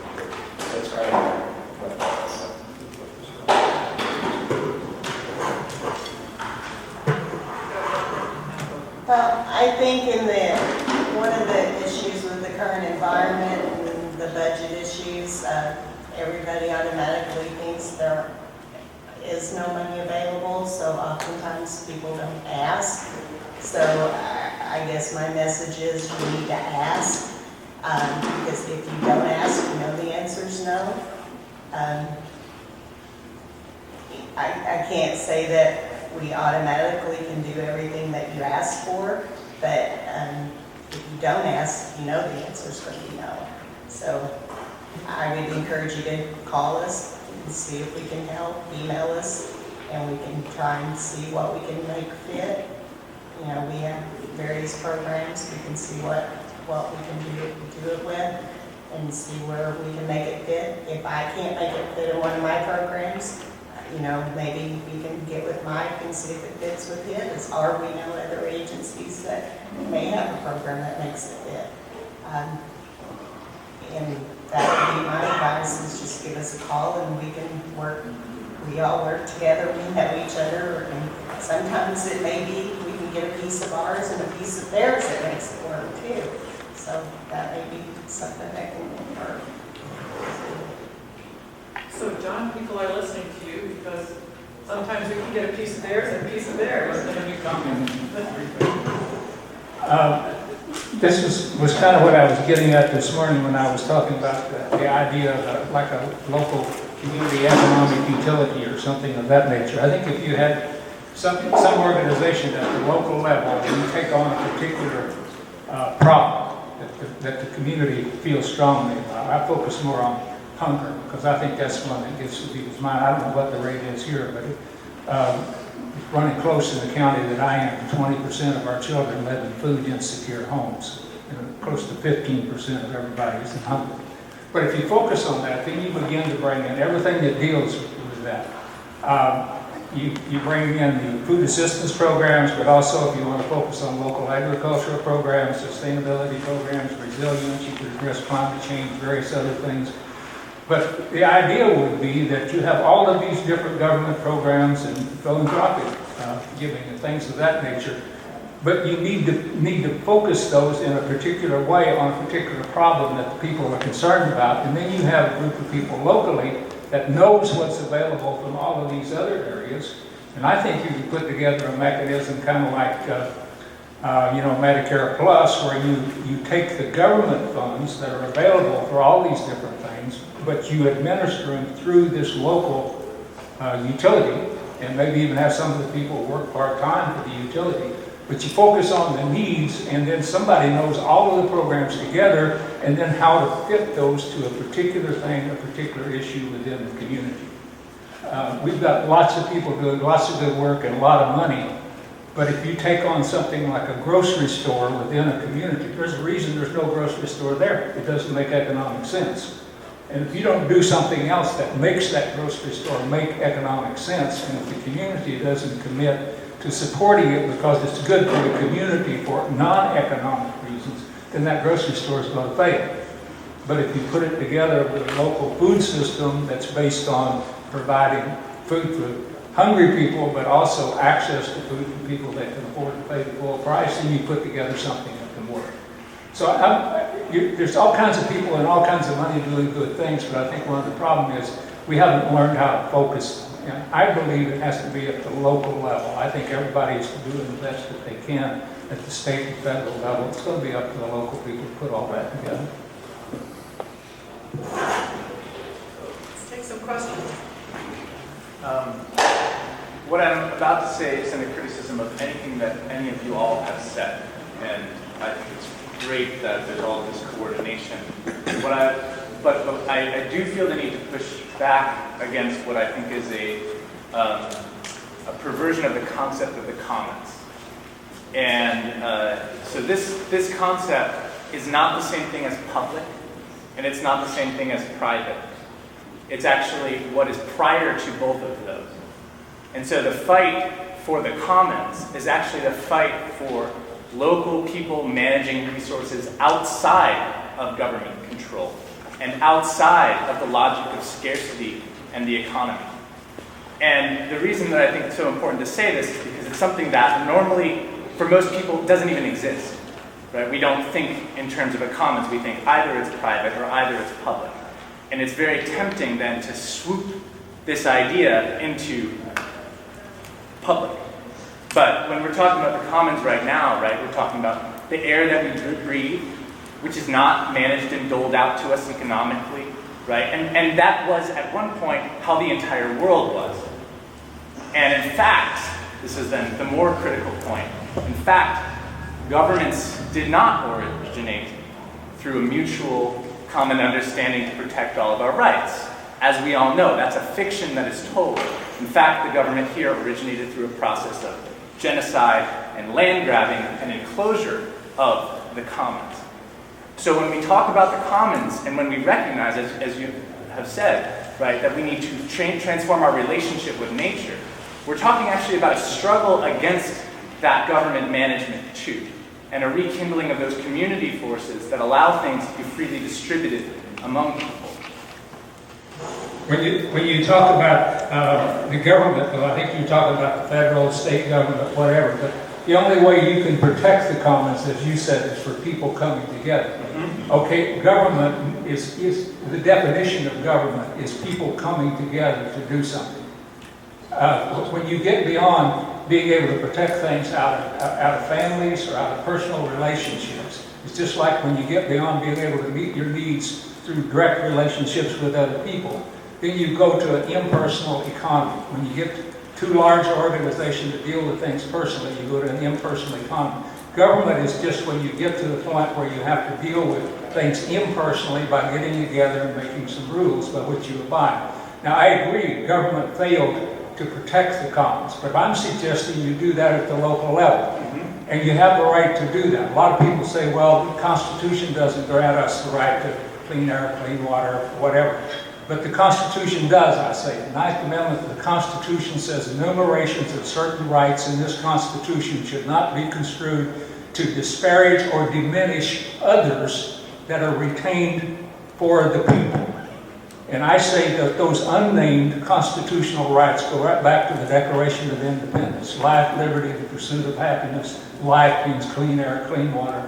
That's kind of my thought. Well, I think one of the issues with the current environment and the budget issues, everybody automatically thinks there is no money available, so oftentimes people don't ask. So I guess my message is you need to ask, because if you don't ask, you know the answer is no. I can't say that we automatically can do everything that you ask for, but if you don't ask, you know the answer is going to be no. So I would encourage you to call us and see if we can help, email us, and we can try and see what we can make fit. You know, we have various programs, we can see what we can do it with and see where we can make it fit. If I can't make it fit in one of my programs, you know, maybe we can get with Mike and see if it fits with his, or we know other agencies that may have a program that makes it fit. And that would be my advice, is just give us a call and we can work, we all work together, we know each other, and sometimes it may be we can get a piece of ours and a piece of theirs that makes it work too. So that may be something that can work. So John, people are listening to you because sometimes we can get a piece of theirs and a piece of theirs. This was kind of what I was getting at this morning when I was talking about the idea of like a local community economic utility or something of that nature. I think if you had some organization at the local level and you take on a particular problem that the community feels strongly about, I focus more on hunger, because I think that's one that gets to people's mind. I don't know what the rate is here, but running close in the county that I am, 20% of our children live in food insecure homes. Close to 15% of everybody is in hunger. But if you focus on that, then you begin to bring in everything that deals with that. You bring in the food assistance programs, but also if you want to focus on local agricultural programs, sustainability programs, resilience, you could address climate change, various other things. But the idea would be that you have all of these different government programs and philanthropic giving and things of that nature, but you need to focus those in a particular way on a particular problem that the people are concerned about, and then you have a group of people locally that knows what's available from all of these other areas. And I think you could put together a mechanism kind of like Medicare Plus, where you take the government funds that are available for all these different things, but you administer them through this local utility, and maybe even have some of the people work part-time for the utility. But you focus on the needs, and then somebody knows all of the programs together, and then how to fit those to a particular thing, a particular issue within the community. We've got lots of people doing lots of good work and a lot of money, but if you take on something like a grocery store within a community, there's a reason there's no grocery store there. It doesn't make economic sense. And if you don't do something else that makes that grocery store make economic sense, and if the community doesn't commit to supporting it because it's good for the community for non-economic reasons, then that grocery store is going to fail. But if you put it together with a local food system that's based on providing food for hungry people, but also access to food for people that can afford to pay the full price, and you put together something that can work. So there's all kinds of people and all kinds of money doing good things, but I think one of the problems is we haven't learned how to focus. And I believe it has to be at the local level. I think everybody is doing the best that they can at the state and federal level. It's going to be up to the local people to put all that together. Let's take some questions. What I'm about to say isn't a criticism of anything that any of you all have said, and I think it's great that there's all this coordination. But I do feel the need to push back against what I think is a perversion of the concept of the commons. And so this concept is not the same thing as public, and it's not the same thing as private. It's actually what is prior to both of those. And so the fight for the commons is actually the fight for local people managing resources outside of government control and outside of the logic of scarcity and the economy. And the reason that I think it's so important to say this is because it's something that normally, for most people, doesn't even exist. Right? We don't think in terms of a commons. We think either it's private or either it's public. And it's very tempting then to swoop this idea into public. But when we're talking about the commons right now, right, we're talking about the air that we breathe, which is not managed and doled out to us economically, right? And that was at one point how the entire world was. And in fact, this is then the more critical point, in fact, governments did not originate through a mutual common understanding to protect all of our rights. As we all know, that's a fiction that is told. In fact, the government here originated through a process of genocide and land grabbing and enclosure of the commons. So when we talk about the commons and when we recognize, as you have said, right, that we need to transform our relationship with nature, we're talking actually about a struggle against that government management too, and a rekindling of those community forces that allow things to be freely distributed among people. When you talk about the government, though, I think you're talking about the federal, state government, whatever, but the only way you can protect the commons, as you said, is for people coming together. Mm-hmm. Okay, government is the definition of government is people coming together to do something. When you get beyond being able to protect things out of families or out of personal relationships, it's just like when you get beyond being able to meet your needs through direct relationships with other people, then you go to an impersonal economy. When you get too large an organization to deal with things personally, you go to an impersonal economy. Government is just when you get to the point where you have to deal with things impersonally by getting together and making some rules by which you abide. Now, I agree, government failed to protect the commons, but I'm suggesting you do that at the local level. Mm-hmm. And you have the right to do that. A lot of people say, well, the Constitution doesn't grant us the right to clean air, clean water, whatever. But the Constitution does, I say. The Ninth Amendment of the Constitution says enumerations of certain rights in this Constitution should not be construed to disparage or diminish others that are retained for the people. And I say that those unnamed constitutional rights go right back to the Declaration of Independence. Life, liberty, the pursuit of happiness. Life means clean air, clean water.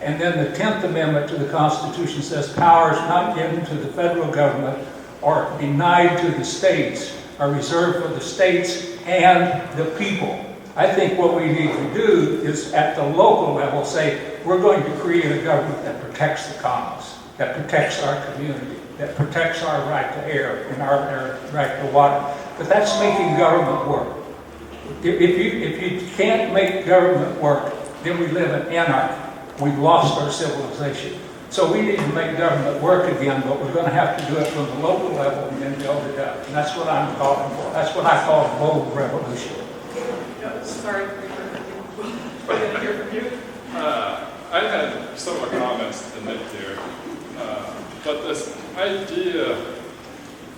And then the 10th Amendment to the Constitution says powers not given to the federal government or denied to the states are reserved for the states and the people. I think what we need to do is at the local level say, we're going to create a government that protects the commons, that protects our community, that protects our right to air and our right to water. But that's making government work. If you can't make government work, then we live in anarchy. We've lost our civilization. So we need to make government work again, but we're going to have to do it from the local level and then build it up. And that's what I'm calling for. That's what I call a bold revolution. Sorry, we're going to hear from you. I had similar comments to Nick here, but this idea,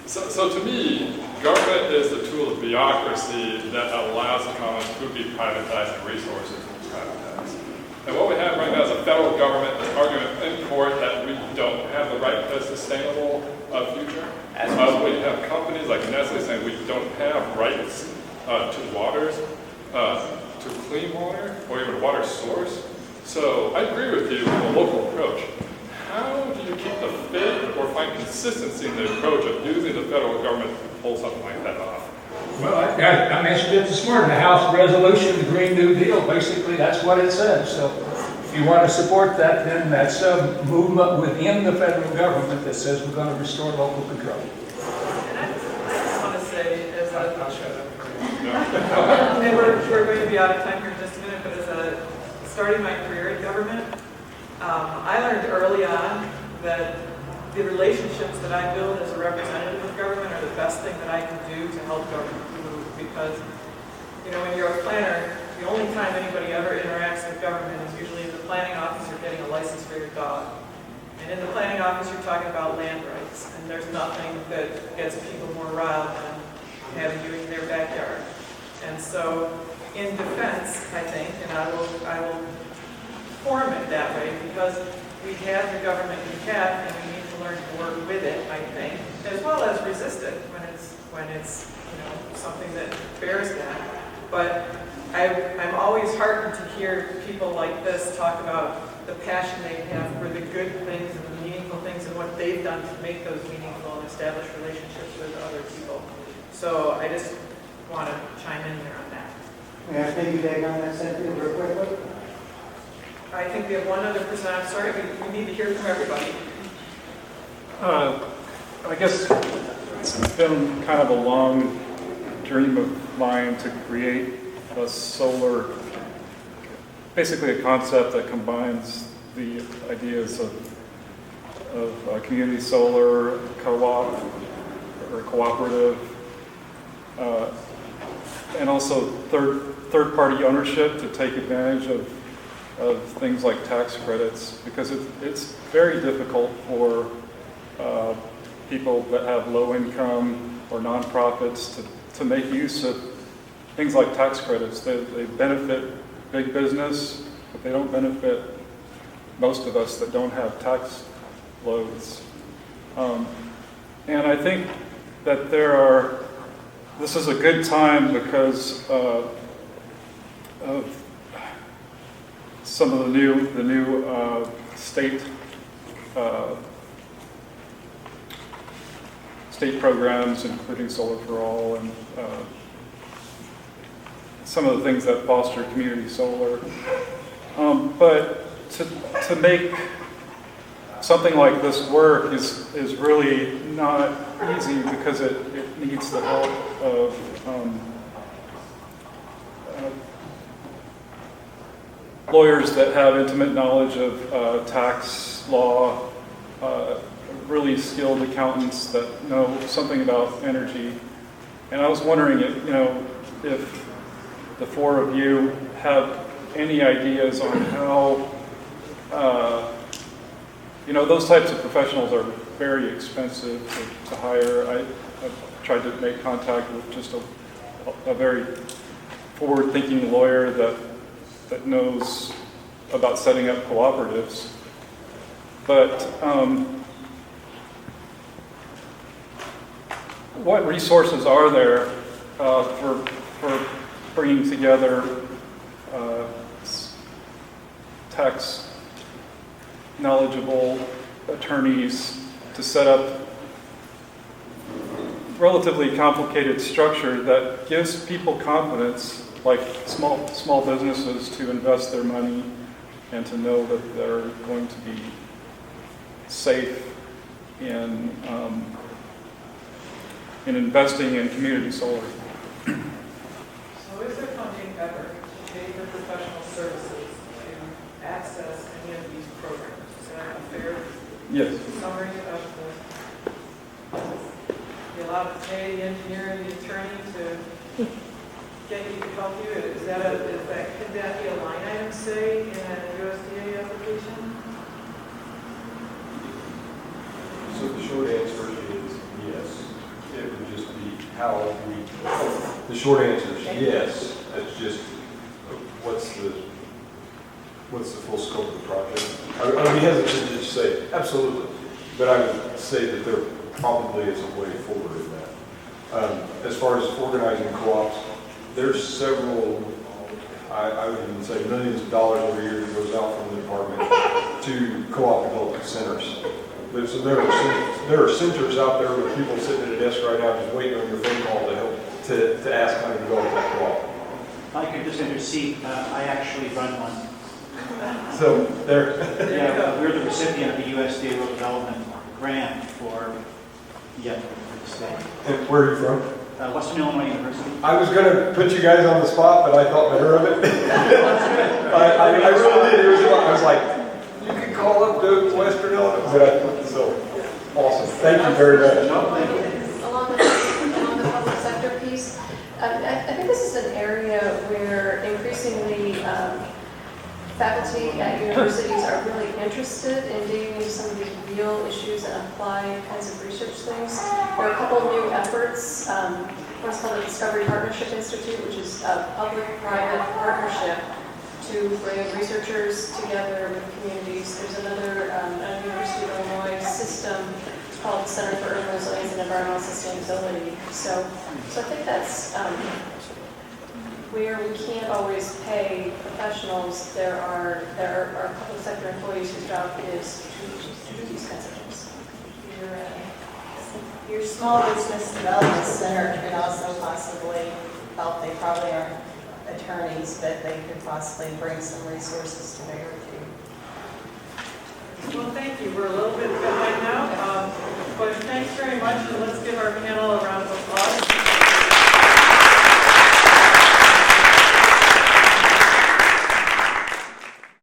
so to me, government is the tool of bureaucracy that allows the commons to be privatized and resources to be privatized. And what we have right now is a federal government that's arguing in court that we don't have the right to a sustainable future. We have companies like Nestle saying we don't have rights to waters, to clean water, or even water source. So I agree with you on the local approach. How do you keep the faith or find consistency in the approach of using the federal government to pull something like that off? Well, I mentioned it this morning, the House resolution, the Green New Deal, basically that's what it says. So if you want to support that, then that's a movement within the federal government that says we're going to restore local control. And I just want to say, as a, I'll shut up. and we're going to be out of time here in just a minute, but as a starting my career in government, I learned early on that the relationships that I build as a representative of government are the best thing that I can do to help government move. Because, you know, when you're a planner, the only time anybody ever interacts with government is usually in the planning office or getting a license for your dog. And in the planning office, you're talking about land rights, and there's nothing that gets people more riled than having you in their backyard. And so, in defense, I think, and I will form it that way, because we have the government we have, and we need to learn to work with it, I think, as well as resist it when it's you know, something that bears that. But I'm always heartened to hear people like this talk about the passion they have for the good things and the meaningful things and what they've done to make those meaningful and establish relationships with other people. So I just want to chime in there on that. May I piggyback on that sentence real quickly? I think we have one other person. I'm sorry, we need to hear from everybody. I guess it's been kind of a long dream of mine to create a solar, basically a concept that combines the ideas of community solar, co-op, or cooperative, and also third-party ownership to take advantage of things like tax credits, because it's very difficult for people that have low income or nonprofits to make use of things like tax credits. They benefit big business, but they don't benefit most of us that don't have tax loads. And I think that this is a good time because of some of the new state programs, including Solar for All, and some of the things that foster community solar. But to make something like this work is really not easy, because it needs the help of lawyers that have intimate knowledge of tax law, really skilled accountants that know something about energy. And I was wondering if the four of you have any ideas on how, those types of professionals are very expensive to hire. I've tried to make contact with just a very forward-thinking lawyer that knows about setting up cooperatives. But what resources are there for bringing together tax knowledgeable attorneys to set up relatively complicated structure that gives people confidence, like small businesses, to invest their money and to know that they're going to be safe in investing in community solar. So is there funding ever to pay for professional services to access any of these programs? Is that a fair Yes. summary of you allow to pay the engineer and the attorney to get you to help you? Could that be a line item, say, in a USDA application? So the short answer is yes. It would just be how the short answer is yes. That's just what's the full scope of the project. I would be hesitant to just say absolutely, but I would say that there probably is a way forward in that. As far as organizing co-ops, there's several, I would even say millions of dollars every year that goes out from the department to co-op development centers. So there are centers out there with people sitting at a desk right now just waiting on your phone call to help to ask how to develop that co-op. If I could just intercede, I actually run one. So there. Yeah, we're the recipient of the USDA Rural Development Grant for the state. And where are you from? Western Illinois University. I was going to put you guys on the spot, but I thought better of it. I really did. I was like, you can call up to Western Illinois. So awesome. Thank you very much. Along the public sector piece, I think this is an area where increasingly faculty at universities are really interested in digging into some of these real issues and apply kinds of research things. There are a couple of new efforts. One's called the Discovery Partnership Institute, which is a public-private partnership to bring researchers together with communities. There's another University of Illinois system. It's called the Center for Urban Resilience and Environmental Sustainability. So I think that's where we can't always pay professionals. There are public sector employees whose job is to do these kinds of things. Your small business development center could also possibly help. They probably aren't attorneys, but they could possibly bring some resources to bear too. Well, thank you. We're a little bit behind now, but thanks very much, and let's give our panel a round of applause.